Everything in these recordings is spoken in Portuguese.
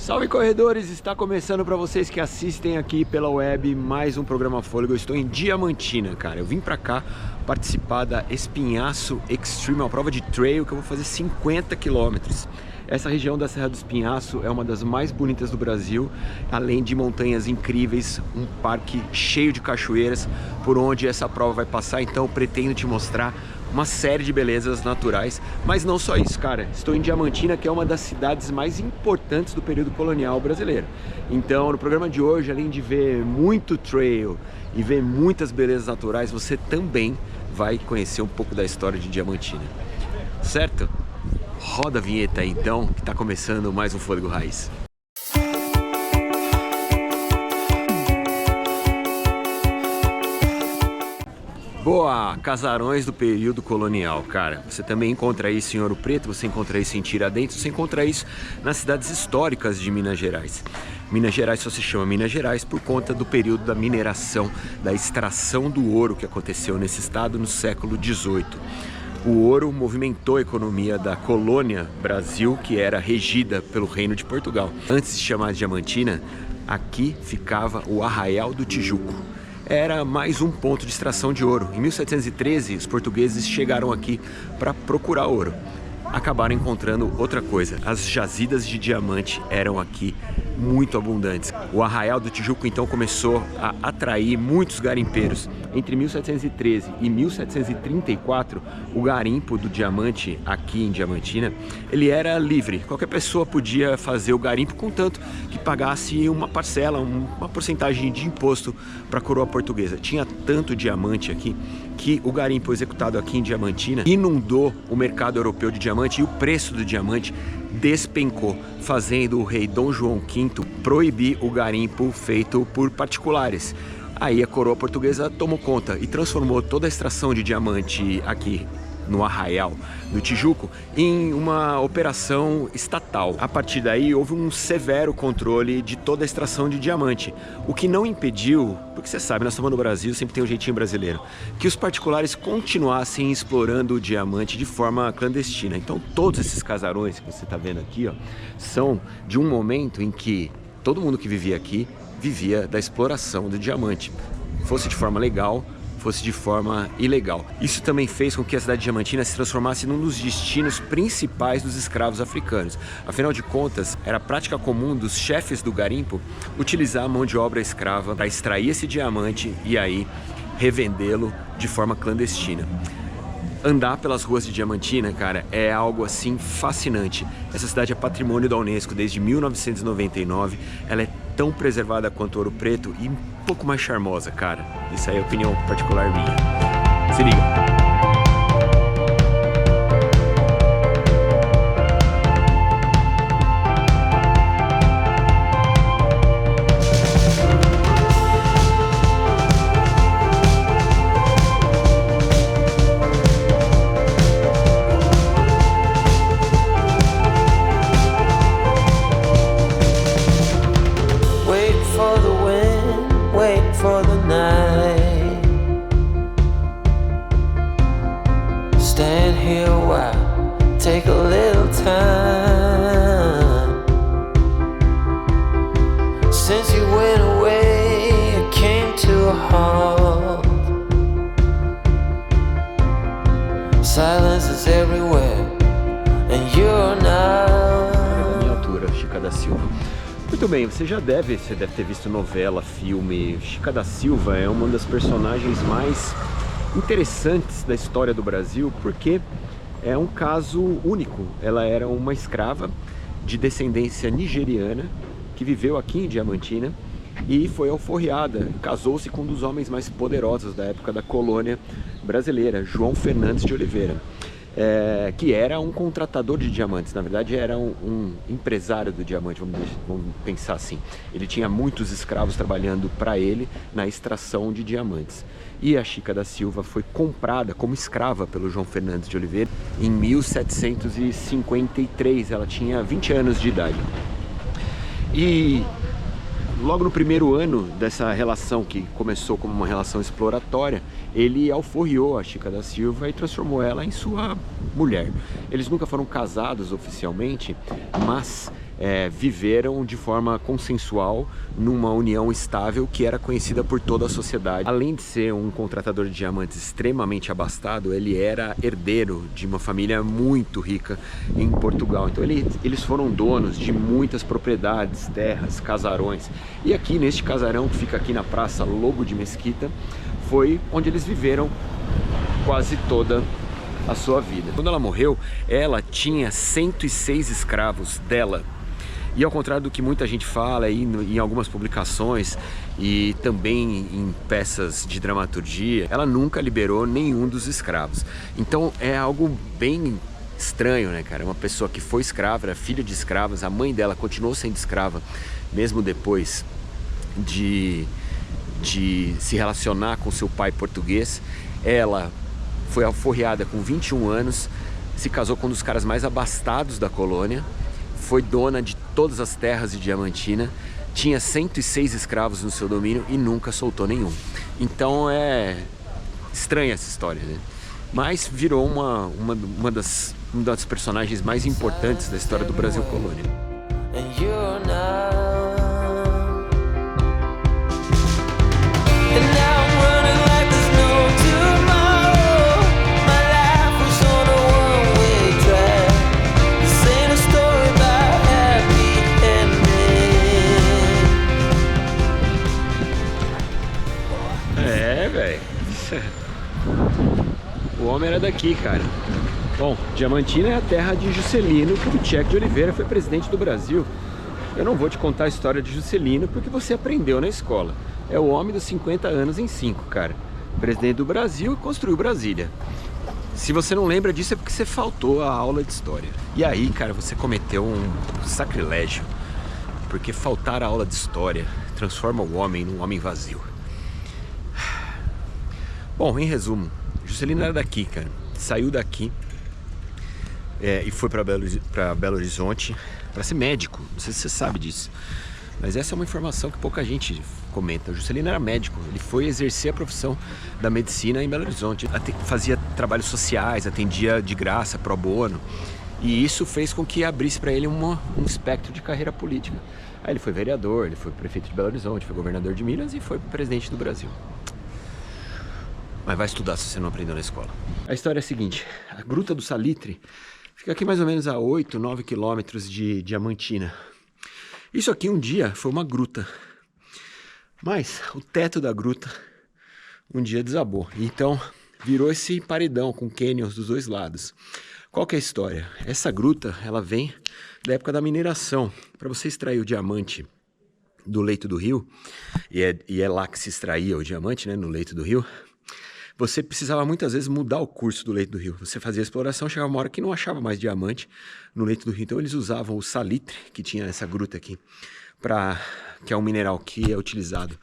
Salve corredores, está começando para vocês que assistem aqui pela web mais um programa Fôlego. Eu estou em Diamantina, cara. Eu vim para cá participar da Espinhaço Extreme, uma prova de trail que eu vou fazer 50 quilômetros. Essa região da Serra do Espinhaço é uma das mais bonitas do Brasil, além de montanhas incríveis, um parque cheio de cachoeiras por onde essa prova vai passar. Então eu pretendo te mostrar uma série de belezas naturais, mas não só isso, cara. Estou em Diamantina, que é uma das cidades mais importantes do período colonial brasileiro. Então, no programa de hoje, além de ver muito trail e ver muitas belezas naturais, você também vai conhecer um pouco da história de Diamantina, certo? Roda a vinheta aí, então, que está começando mais um Fôlego Raiz. Boa! Casarões do período colonial, cara. Você também encontra isso em Ouro Preto, você encontra isso em Tiradentes, você encontra isso nas cidades históricas de Minas Gerais. Minas Gerais só se chama Minas Gerais por conta do período da mineração, da extração do ouro que aconteceu nesse estado no século XVIII. O ouro movimentou a economia da colônia Brasil, que era regida pelo Reino de Portugal. Antes de chamar de Diamantina, aqui ficava o Arraial do Tijuco. Era mais um ponto de extração de ouro. Em 1713, os portugueses chegaram aqui para procurar ouro. Acabaram encontrando outra coisa. As jazidas de diamante eram aqui muito abundantes. O Arraial do Tijuco então começou a atrair muitos garimpeiros. Entre 1713 e 1734, o garimpo do diamante aqui em Diamantina, ele era livre. Qualquer pessoa podia fazer o garimpo, contanto que pagasse uma parcela, uma porcentagem de imposto para a coroa portuguesa. Tinha tanto diamante aqui que o garimpo executado aqui em Diamantina inundou o mercado europeu de diamante e o preço do diamante despencou, fazendo o rei Dom João V proibir o garimpo feito por particulares. Aí a coroa portuguesa tomou conta e transformou toda a extração de diamante aqui no Arraial do Tijuco em uma operação estatal. A partir daí houve um severo controle de toda a extração de diamante, o que não impediu, porque você sabe, nós estamos no Brasil, sempre tem um jeitinho brasileiro, que os particulares continuassem explorando o diamante de forma clandestina. Então todos esses casarões que você está vendo aqui, ó, são de um momento em que todo mundo que vivia aqui vivia da exploração do diamante, fosse de forma legal, fosse de forma ilegal. Isso também fez com que a cidade de Diamantina se transformasse num dos destinos principais dos escravos africanos. Afinal de contas, era prática comum dos chefes do garimpo utilizar a mão de obra escrava para extrair esse diamante e aí revendê-lo de forma clandestina. Andar pelas ruas de Diamantina, cara, é algo assim fascinante. Essa cidade é patrimônio da Unesco desde 1999. Ela é tão preservada quanto Ouro Preto e um pouco mais charmosa, cara. Isso aí é opinião particular minha. Se liga. Silence is everywhere, and you're now. Da minha altura, Chica da Silva. Muito bem, você deve ter visto novela, filme. Chica da Silva é uma das personagens mais interessantes da história do Brasil, porque é um caso único. Ela era uma escrava de descendência nigeriana que viveu aqui em Diamantina e foi alforriada, casou-se com um dos homens mais poderosos da época da colônia brasileira, João Fernandes de Oliveira, que era um contratador de diamantes. Na verdade era um empresário do diamante, vamos pensar assim. Ele tinha muitos escravos trabalhando para ele na extração de diamantes. E a Chica da Silva foi comprada como escrava pelo João Fernandes de Oliveira em 1753, ela tinha 20 anos de idade. E logo no primeiro ano dessa relação, que começou como uma relação exploratória, ele alforriou a Chica da Silva e transformou ela em sua mulher. Eles nunca foram casados oficialmente, mas viveram de forma consensual numa união estável que era conhecida por toda a sociedade. Além de ser um contratador de diamantes extremamente abastado, ele era herdeiro de uma família muito rica em Portugal. Então eles foram donos de muitas propriedades, terras, casarões. E aqui neste casarão que fica aqui na Praça Lobo de Mesquita foi onde eles viveram quase toda a sua vida. Quando ela morreu, ela tinha 106 escravos dela. E ao contrário do que muita gente fala aí em algumas publicações e também em peças de dramaturgia, ela nunca liberou nenhum dos escravos. Então é algo bem estranho, né, cara? Uma pessoa que foi escrava, era filha de escravas, a mãe dela continuou sendo escrava, mesmo depois de se relacionar com seu pai português. Ela foi alforriada com 21 anos, se casou com um dos caras mais abastados da colônia, foi dona de todas as terras de Diamantina, tinha 106 escravos no seu domínio e nunca soltou nenhum. Então é estranha essa história, né? Mas virou uma das personagens mais importantes da história do Brasil colônia. O homem era daqui, cara. Bom, Diamantina é a terra de Juscelino Kubitschek de Oliveira, foi presidente do Brasil. Eu não vou te contar a história de Juscelino porque você aprendeu na escola. É o homem dos 50 anos em 5, cara. Presidente do Brasil e construiu Brasília. Se você não lembra disso é porque você faltou a aula de história. E aí, cara, você cometeu um sacrilégio. Porque faltar a aula de história transforma o homem num homem vazio. Bom, em resumo, Juscelino era daqui, cara. Saiu daqui e foi para Belo Horizonte para ser médico. Não sei se você sabe disso, mas essa é uma informação que pouca gente comenta. O Juscelino era médico, ele foi exercer a profissão da medicina em Belo Horizonte. Fazia trabalhos sociais, atendia de graça, pro bono. E isso fez com que abrisse para ele um espectro de carreira política. Aí ele foi vereador, ele foi prefeito de Belo Horizonte, foi governador de Minas e foi presidente do Brasil. Mas vai estudar se você não aprendeu na escola. A história é a seguinte: a Gruta do Salitre fica aqui mais ou menos a 8, 9 quilômetros de Diamantina. Isso aqui um dia foi uma gruta, mas o teto da gruta um dia desabou. Então virou esse paredão com cânions dos dois lados. Qual que é a história? Essa gruta, ela vem da época da mineração. Para você extrair o diamante do leito do rio, e é lá que se extraía o diamante, né, no leito do rio, você precisava muitas vezes mudar o curso do leito do rio. Você fazia a exploração, chegava uma hora que não achava mais diamante no leito do rio. Então eles usavam o salitre, que tinha essa gruta aqui, que é um mineral que é utilizado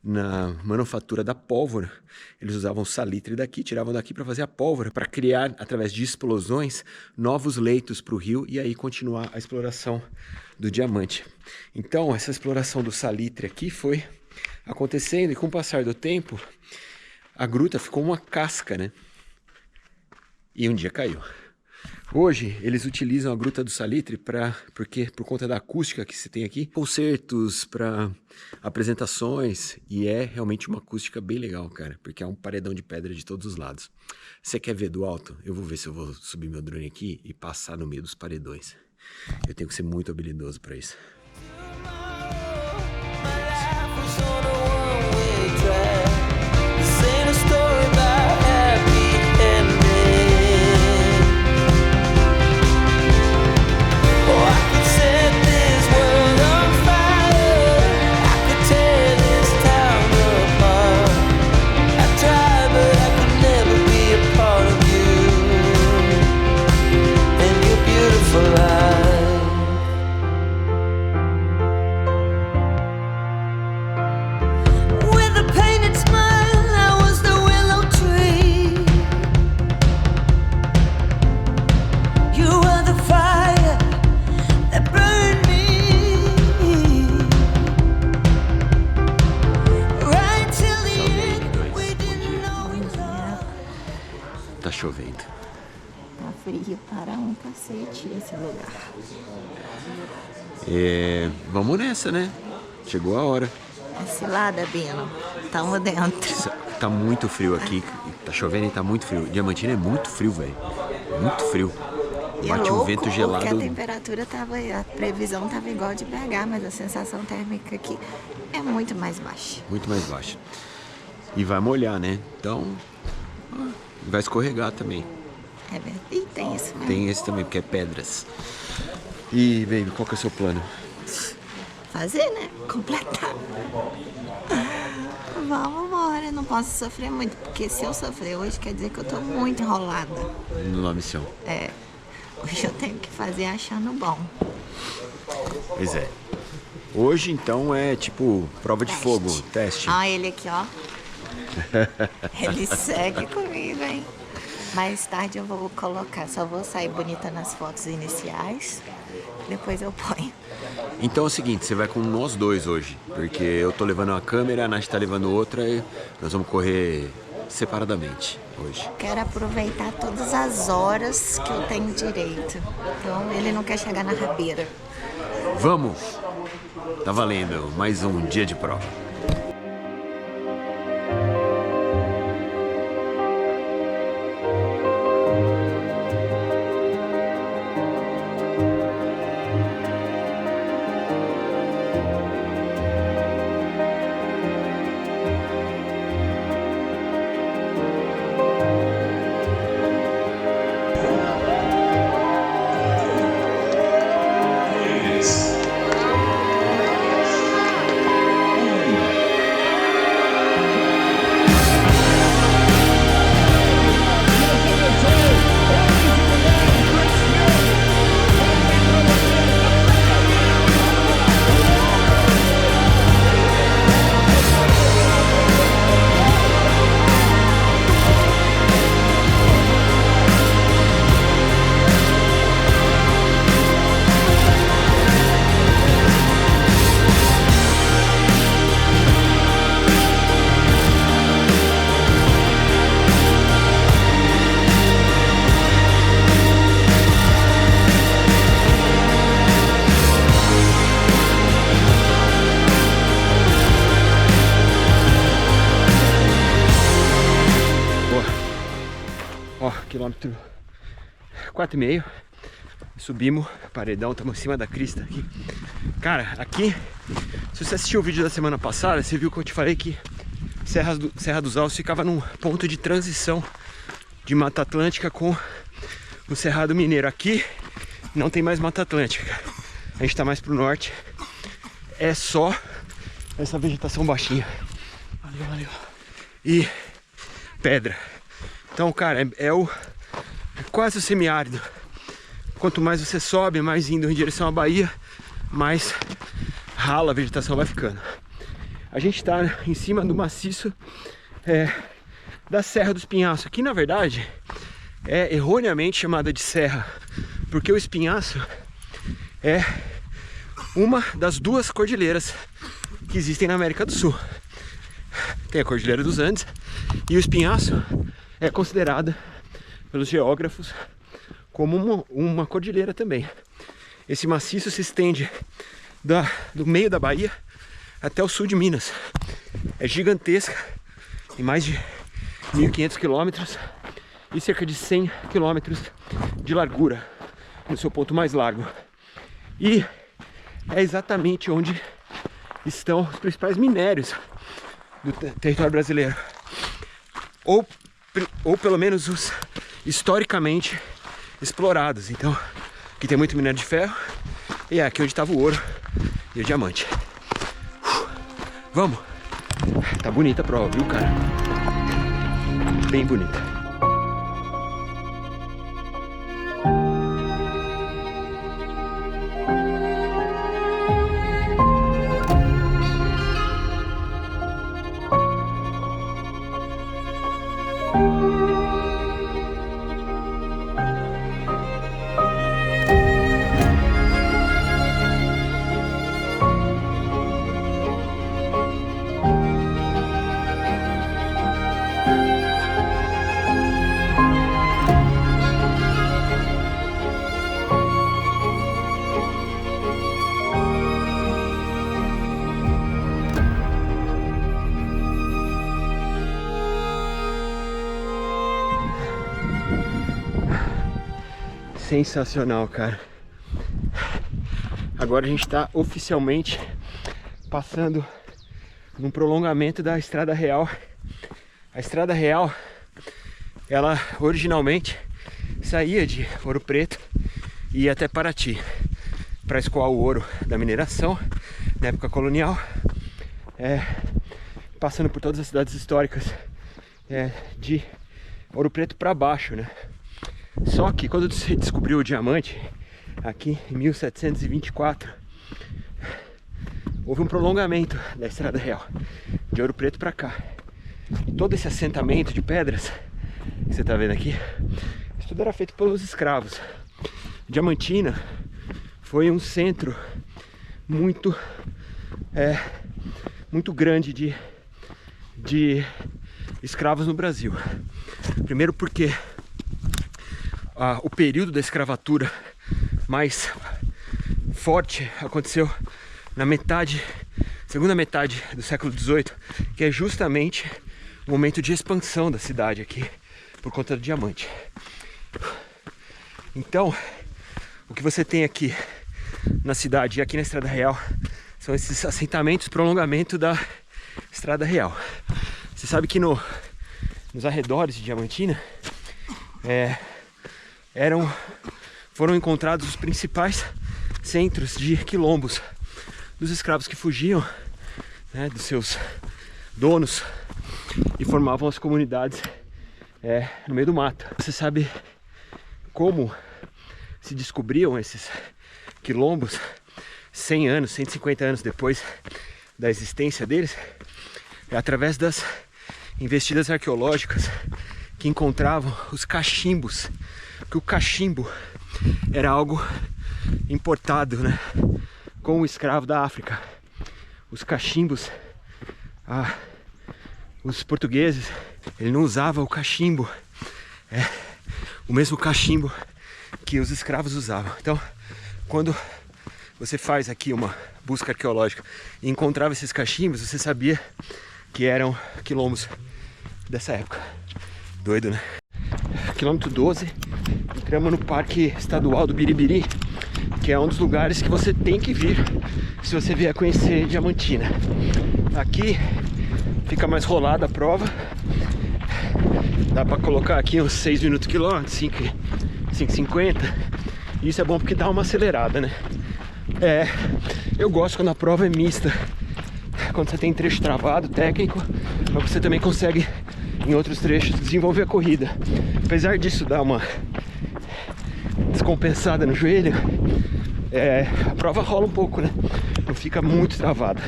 na manufatura da pólvora. Eles usavam o salitre daqui, tiravam daqui para fazer a pólvora, para criar, através de explosões, novos leitos para o rio e aí continuar a exploração do diamante. Então essa exploração do salitre aqui foi acontecendo e com o passar do tempo, a gruta ficou uma casca, né? E um dia caiu. Hoje, eles utilizam a Gruta do Salitre porque por conta da acústica que se tem aqui, concertos, para apresentações, e é realmente uma acústica bem legal, cara, porque é um paredão de pedra de todos os lados. Você quer ver do alto? Eu vou ver se eu vou subir meu drone aqui e passar no meio dos paredões. Eu tenho que ser muito habilidoso para isso. Chovendo. Tá frio para um cacete esse lugar. Vamos nessa, né? Chegou a hora. É cilada, Bino. Tamo dentro. Tá muito frio aqui, tá chovendo e tá muito frio. Diamantina é muito frio, velho. Muito frio. E Bate é um louco, vento porque gelado. a temperatura tava, a previsão tava igual de BH, mas a sensação térmica aqui é muito mais baixa. Muito mais baixa. E vai molhar, né? Então, vai escorregar também. É verdade. E tem isso mesmo. Tem esse também, porque é pedras. E, baby, qual que é o seu plano? Fazer, né? Completar. Vamos embora, não posso sofrer muito, porque se eu sofrer hoje quer dizer que eu tô muito enrolada. Na missão. Hoje eu tenho que fazer achando bom. Pois é. Hoje, então, é tipo prova de fogo, teste. Ah, ele aqui, ó. Ele segue comigo, hein? Mais tarde eu vou colocar, só vou sair bonita nas fotos iniciais, depois eu ponho. Então é o seguinte, você vai com nós dois hoje, porque eu tô levando uma câmera, a Nath tá levando outra e nós vamos correr separadamente hoje. Quero aproveitar todas as horas que eu tenho direito. Então ele não quer chegar na rabeira. Vamos! Tá valendo, mais um dia de prova. Quilômetro 4,5. Subimos, paredão, estamos em cima da crista aqui. Cara, aqui, se você assistiu o vídeo da semana passada, você viu que eu te falei que Serra dos Altos ficava num ponto de transição de Mata Atlântica com o Cerrado Mineiro. Aqui não tem mais Mata Atlântica, a gente tá mais pro norte, é só essa vegetação baixinha. Valeu, valeu. E pedra. Então, cara, é quase o semiárido. Quanto mais você sobe, mais indo em direção à Bahia, mais rala a vegetação vai ficando. A gente está em cima do maciço da Serra do Espinhaço, que na verdade é erroneamente chamada de serra, porque o Espinhaço é uma das duas cordilheiras que existem na América do Sul. Tem a Cordilheira dos Andes e o Espinhaço é considerada pelos geógrafos como uma cordilheira também. Esse maciço se estende do meio da Bahia até o sul de Minas. É gigantesca, tem mais de 1.500 quilômetros e cerca de 100 quilômetros de largura no seu ponto mais largo. E é exatamente onde estão os principais minérios do território brasileiro. Ou pelo menos os historicamente explorados. Então, aqui tem muito minério de ferro e é aqui onde estava o ouro e o diamante. Vamos! Tá bonita a prova, viu, cara? Bem bonita. sensacional, cara. Agora a gente está oficialmente passando num prolongamento da Estrada Real. A Estrada Real, ela originalmente saía de Ouro Preto e ia até Paraty para escoar o ouro da mineração na época colonial, passando por todas as cidades históricas de Ouro Preto para baixo, né? Só que quando se descobriu o diamante aqui em 1724, houve um prolongamento da Estrada Real de Ouro Preto para cá. E todo esse assentamento de pedras que você está vendo aqui, isso tudo era feito pelos escravos. Diamantina foi um centro muito grande de escravos no Brasil. Primeiro porque o período da escravatura mais forte aconteceu na segunda metade do século XVIII, que é justamente o momento de expansão da cidade aqui por conta do diamante. Então, o que você tem aqui na cidade e aqui na Estrada Real são esses assentamentos, prolongamento da Estrada Real. Você sabe que nos arredores de Diamantina foram encontrados os principais centros de quilombos dos escravos que fugiam, né, dos seus donos e formavam as comunidades no meio do mato. Você sabe como se descobriam esses quilombos 100 anos, 150 anos depois da existência deles? É através das investidas arqueológicas que encontravam os cachimbos, que o cachimbo era algo importado, né, com o escravo da África. Os cachimbos, os portugueses, ele não usava o cachimbo, o mesmo cachimbo que os escravos usavam. Então, quando você faz aqui uma busca arqueológica e encontrava esses cachimbos, você sabia que eram quilombos dessa época. Doido, né? Quilômetro 12, entramos no Parque Estadual do Biribiri, que é um dos lugares que você tem que vir se você vier conhecer Diamantina. Aqui fica mais rolada a prova. Dá pra colocar aqui uns 6 minutos quilômetro, 5,50. Isso é bom porque dá uma acelerada, né? Eu gosto quando a prova é mista, quando você tem trecho travado, técnico, mas você também consegue em outros trechos desenvolver a corrida. Apesar disso dar uma descompensada no joelho, a prova rola um pouco, né? Não fica muito travada.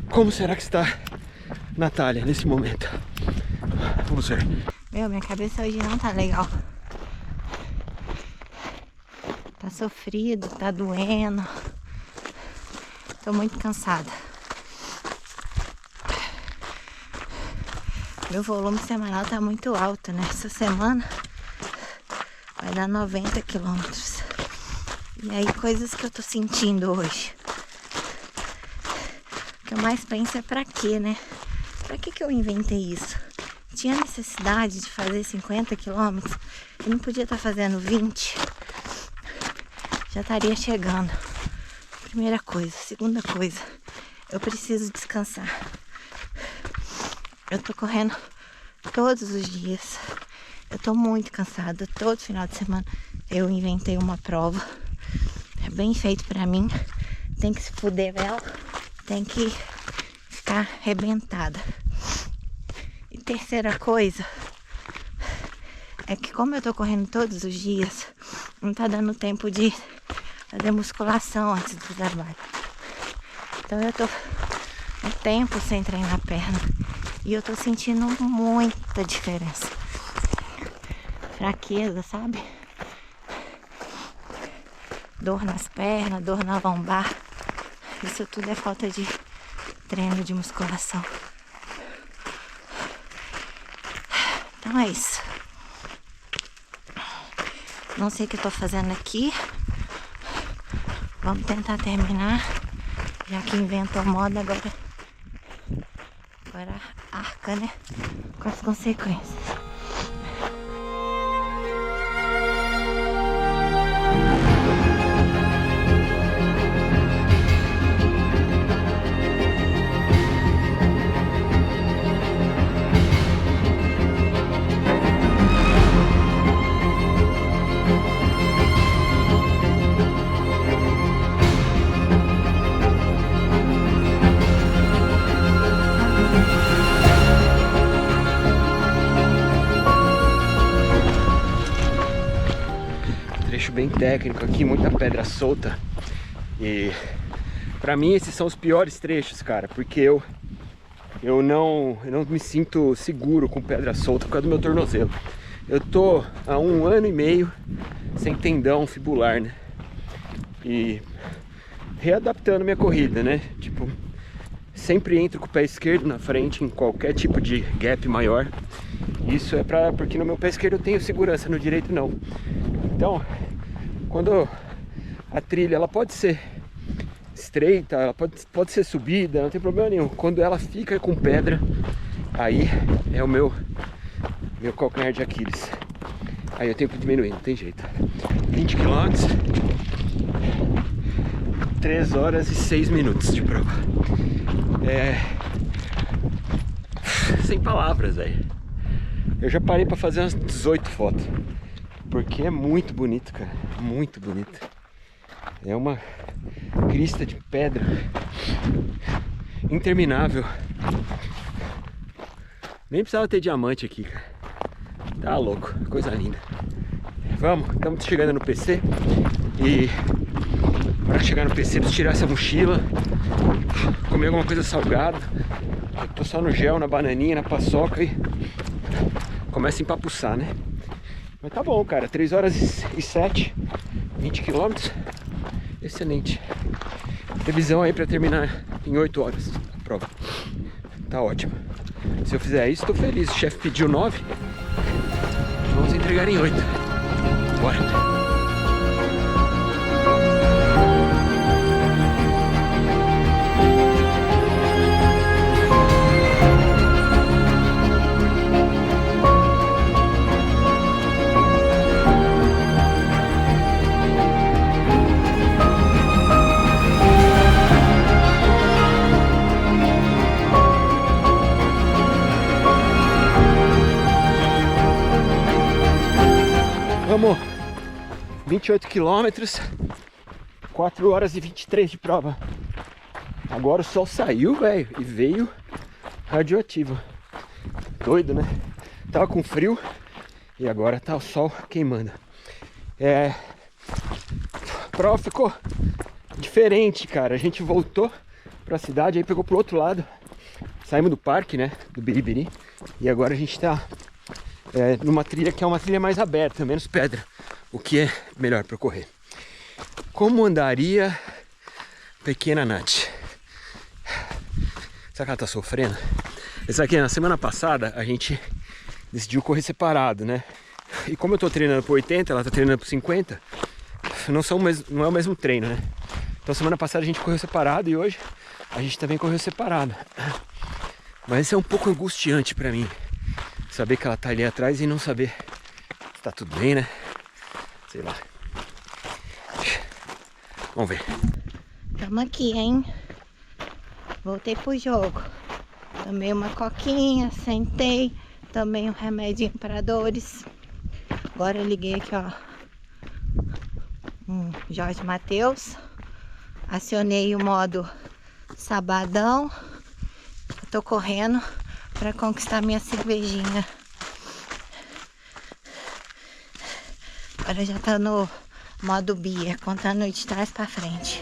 Como será que está Natália nesse momento? Vamos ver. Minha cabeça hoje não tá legal. Tá sofrido, tá doendo. Tô muito cansada. Meu volume semanal tá muito alto, né? Essa semana vai dar 90 quilômetros. E aí, coisas que eu tô sentindo hoje. O que eu mais penso é pra quê, né? Pra que eu inventei isso? Tinha necessidade de fazer 50 quilômetros? Eu não podia estar fazendo 20? Já estaria chegando. Primeira coisa. Segunda coisa, eu preciso descansar. Eu tô correndo todos os dias. Eu tô muito cansada. Todo final de semana eu inventei uma prova. É bem feito pra mim. Tem que se fuder ela. Tem que ficar arrebentada. E terceira coisa é que como eu tô correndo todos os dias, não tá dando tempo de fazer musculação antes do trabalho. Então eu tô um tempo sem treinar a perna. E eu tô sentindo muita diferença. Fraqueza, sabe? Dor nas pernas, dor na lombar. Isso tudo é falta de treino de musculação. Então é isso. Não sei o que eu tô fazendo aqui. Vamos tentar terminar. Já que inventou moda, agora arca, né? Com as consequências. técnico aqui, muita pedra solta. E pra mim esses são os piores trechos, cara, porque eu não me sinto seguro com pedra solta por causa do meu tornozelo. Eu tô há 1 ano e meio sem tendão fibular, né? E readaptando minha corrida, né? Tipo, sempre entro com o pé esquerdo na frente em qualquer tipo de gap maior. Isso é porque no meu pé esquerdo eu tenho segurança, no direito não. Então, quando a trilha ela pode ser estreita, ela pode ser subida, não tem problema nenhum. Quando ela fica com pedra, aí é o meu calcanhar de Aquiles. Aí eu tenho que diminuir, não tem jeito. 20 km, 3 horas e 6 minutos de prova. Sem palavras, velho. Eu já parei pra fazer umas 18 fotos, porque é muito bonito, cara, muito bonito. É uma crista de pedra interminável. Nem precisava ter diamante aqui, cara. Tá louco, coisa linda. Vamos, estamos chegando no PC. E para chegar no PC preciso tirar essa mochila, comer alguma coisa salgada. Eu tô só no gel, na bananinha, na paçoca e começa a empapuçar, né? Mas tá bom, cara, 3 horas e 7, 20 km. Excelente. Previsão aí pra terminar em 8 horas a prova. Tá ótimo. Se eu fizer isso, tô feliz. O chefe pediu 9. Vamos entregar em 8. Bora. Vamos, 28 quilômetros, 4 horas e 23 de prova. Agora o sol saiu, velho, e veio radioativo. Doido, né? Tava com frio e agora tá o sol queimando. A prova ficou diferente, cara. A gente voltou pra cidade, aí pegou pro outro lado. Saímos do parque, né, do Biribiri. E agora a gente tá numa trilha que é uma trilha mais aberta, menos pedra, o que é melhor para correr. Como andaria pequena Nath? Será que ela tá sofrendo? Essa aqui, na semana passada, a gente decidiu correr separado, né? E como eu tô treinando por 80, ela tá treinando por 50, não é o mesmo treino, né? Então semana passada a gente correu separado e hoje a gente também correu separado. Mas isso é um pouco angustiante para mim. Saber que ela tá ali atrás e não saber se tá tudo bem, né? Sei lá. Vamos ver. Tamo aqui, hein? Voltei pro jogo. Tomei uma coquinha, sentei. Tomei um remedinho para dores. Agora eu liguei aqui, ó. Jorge Mateus. Acionei o modo sabadão. Eu tô correndo para conquistar minha cervejinha. Agora já tá no modo beer, contando de trás para frente.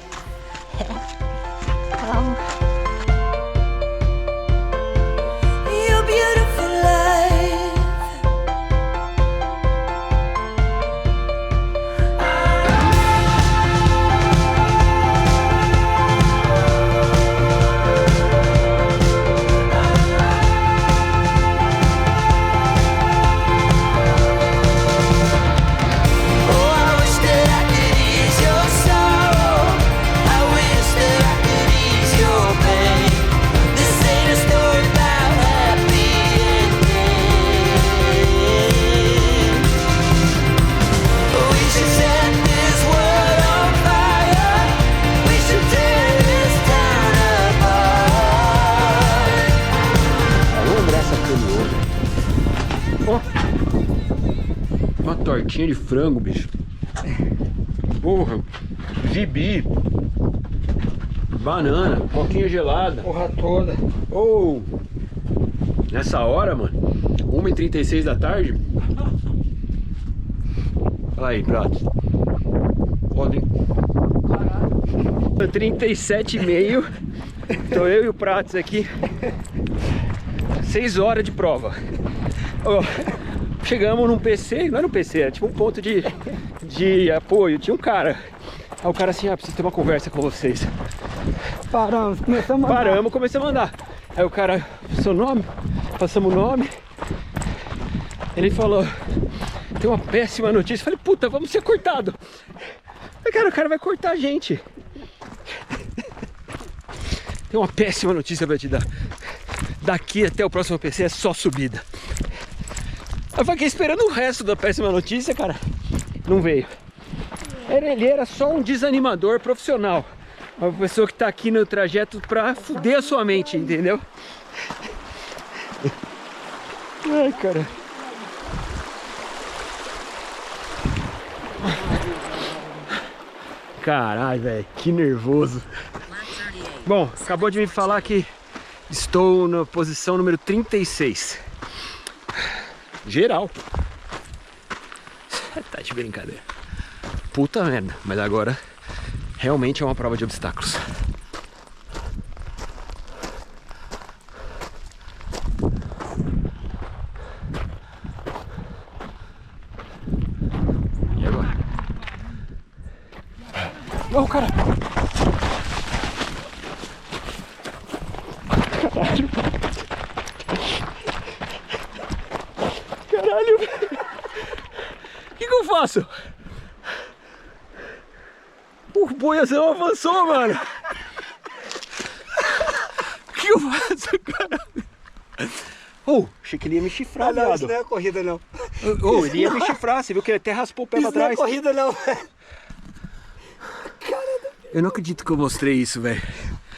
Vamos. Uma tortinha de frango, bicho. Porra, gibi, banana, coquinha gelada. Porra toda. Oh, nessa hora, mano, 1h36 da tarde. Olha aí, prato. prova, hein? 37,5. Tô eu e o Pratos aqui. 6 horas de prova. Oh, chegamos num PC, não era um PC, era tipo um ponto de apoio. Tinha um cara. Aí o cara assim, preciso ter uma conversa com vocês. Paramos, começamos a andar. Paramos, começamos a andar. Aí o cara, seu nome? Passamos o nome. Ele falou, tem uma péssima notícia. Eu falei, puta, vamos ser cortado. Cara, o cara vai cortar a gente. Tem uma péssima notícia pra te dar. Daqui até o próximo PC é só subida. Eu fiquei esperando o resto da péssima notícia, cara. Não veio. Ele era só um desanimador profissional. Uma pessoa que tá aqui no trajeto pra fuder a sua mente, entendeu? Ai, cara. Caralho, velho, que nervoso. Bom, acabou de me falar que estou na posição número 36. Geral. Tá de brincadeira. Puta merda, mas agora realmente é uma prova de obstáculos. E agora? Não, cara! Caralho! Caralho! O que eu faço? O boiazão avançou, mano! O que eu faço, cara? Oh, achei que ele ia me chifrar, Não, viado. isso não é corrida, não. Oh, ele ia me chifrar, você viu que ele até raspou o pé pra Isso não é trás. corrida, não. Eu não acredito que eu mostrei isso, velho.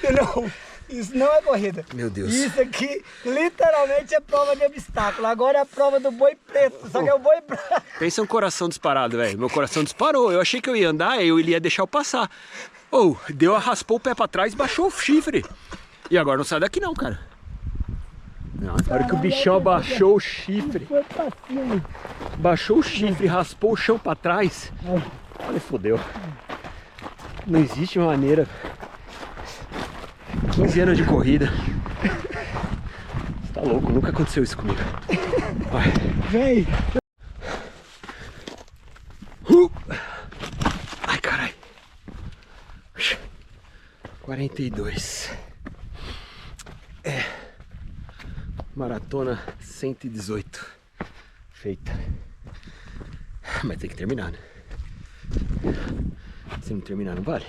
Não, isso não é corrida. Meu Deus. Isso aqui, literalmente, é prova de obstáculo. Agora é a prova do boi preto, só que é o boi branco. Pensa um coração disparado, velho. Meu coração disparou. Eu achei que eu ia andar e ele ia deixar eu passar. Oh, raspou o pé pra trás e baixou o chifre. E agora não sai daqui não, cara. Não, na hora que o bichão abaixou o chifre. Foi pra cima. Baixou o chifre, raspou o chão pra trás. Olha, fodeu. Não existe maneira. 15 anos de corrida. Você tá louco, nunca aconteceu isso comigo. Vai. Vem. Ai, caralho. 42. É. Maratona 118. Feita. Mas tem que terminar, né? Se não terminar, não vale.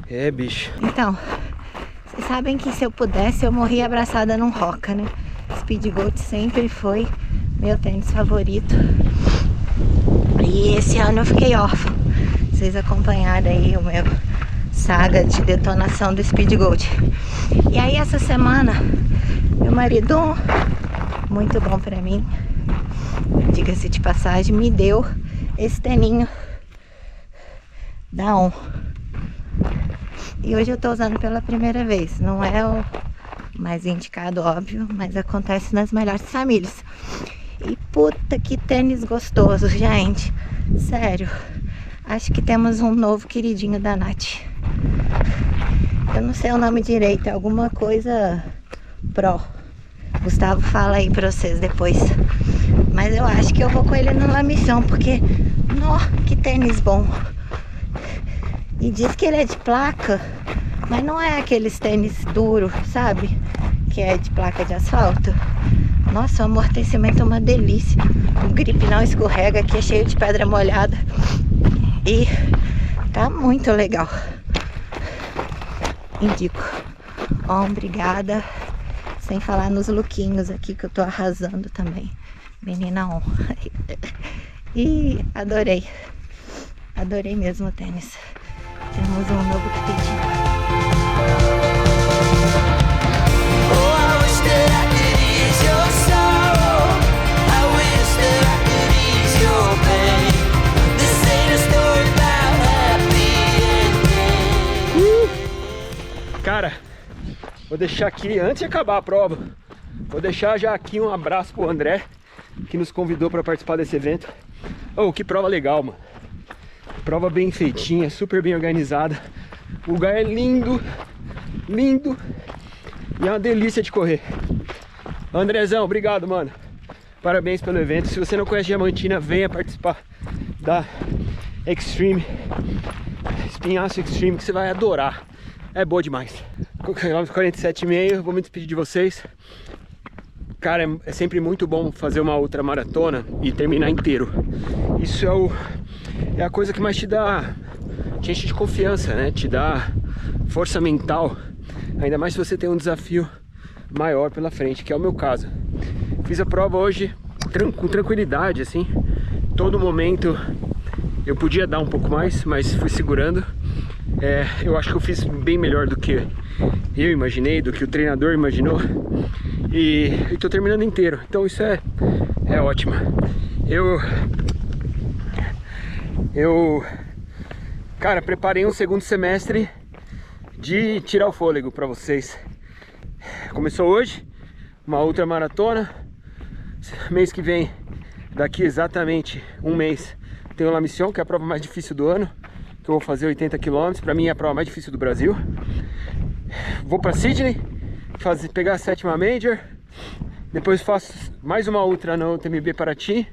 É, bicho. Então, vocês sabem que se eu pudesse, eu morria abraçada num Roca, né? Speed Goat sempre foi meu tênis favorito. E esse ano eu fiquei órfã. Vocês acompanharam aí o meu saga de detonação do Speed Goat. E aí essa semana, meu marido, muito bom pra mim, diga-se de passagem, me deu esse teninho da ON. E hoje eu tô usando pela primeira vez. Não é o mais indicado, óbvio, mas acontece nas melhores famílias. E puta que tênis gostoso, gente. Sério. Acho que temos um novo queridinho da Nath. Eu não sei o nome direito, é alguma coisa Pro. Gustavo fala aí pra vocês depois. Mas eu acho que eu vou com ele numa missão, porque, nó, que tênis bom. E diz que ele é de placa, mas não é aqueles tênis duro, sabe? Que é de placa de asfalto. Nossa, o amortecimento é uma delícia. O grip não escorrega, aqui é cheio de pedra molhada. E tá muito legal. Indico. Ó, obrigada. Sem falar nos lookinhos aqui que eu tô arrasando também. Menina on. E adorei. Adorei mesmo o tênis. Temos um novo queridinho. Oh, I wish that I could ease your sorrow. I wish that I could ease your pain. This ain't a story about happy endings. Cara, vou deixar aqui, antes de acabar a prova, vou deixar já aqui um abraço pro André, que nos convidou para participar desse evento. Oh, que prova legal, mano. Prova bem feitinha, super bem organizada. O lugar é lindo, lindo. E é uma delícia de correr. Andrezão, obrigado, mano. Parabéns pelo evento. Se você não conhece Diamantina, venha participar da Extreme, Espinhaço Extreme, que você vai adorar. É boa demais. Quilômetro 47,5, vou me despedir de vocês. Cara, é sempre muito bom fazer uma ultramaratona e terminar inteiro. Isso é a coisa que mais te enche de confiança, né? Te dá força mental. Ainda mais se você tem um desafio maior pela frente, que é o meu caso. Fiz a prova hoje com tranquilidade, assim. Todo momento eu podia dar um pouco mais, mas fui segurando. Eu acho que eu fiz bem melhor do que eu imaginei, do que o treinador imaginou. E tô terminando inteiro. Então isso é ótimo. Cara, preparei um segundo semestre de tirar o fôlego pra vocês. Começou hoje uma outra maratona. Mês que vem, daqui exatamente um mês, tem o La Mission, que é a prova mais difícil do ano, que eu vou fazer 80 km. Pra mim é a prova mais difícil do Brasil. Vou pra Sydney, pegar a 7ª Major. Depois faço mais uma ultra na UTMB Paraty,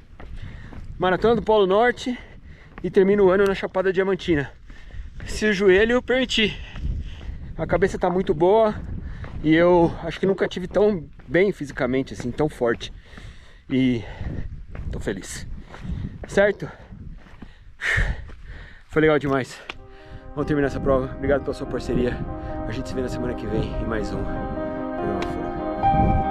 Maratona do Polo Norte, e termino o ano na Chapada Diamantina. Se o joelho permitir. A cabeça tá muito boa e eu acho que nunca tive tão bem fisicamente, assim, tão forte. E tô feliz. Certo? Foi legal demais. Vamos terminar essa prova. Obrigado pela sua parceria. A gente se vê na semana que vem em mais um Programa Fura.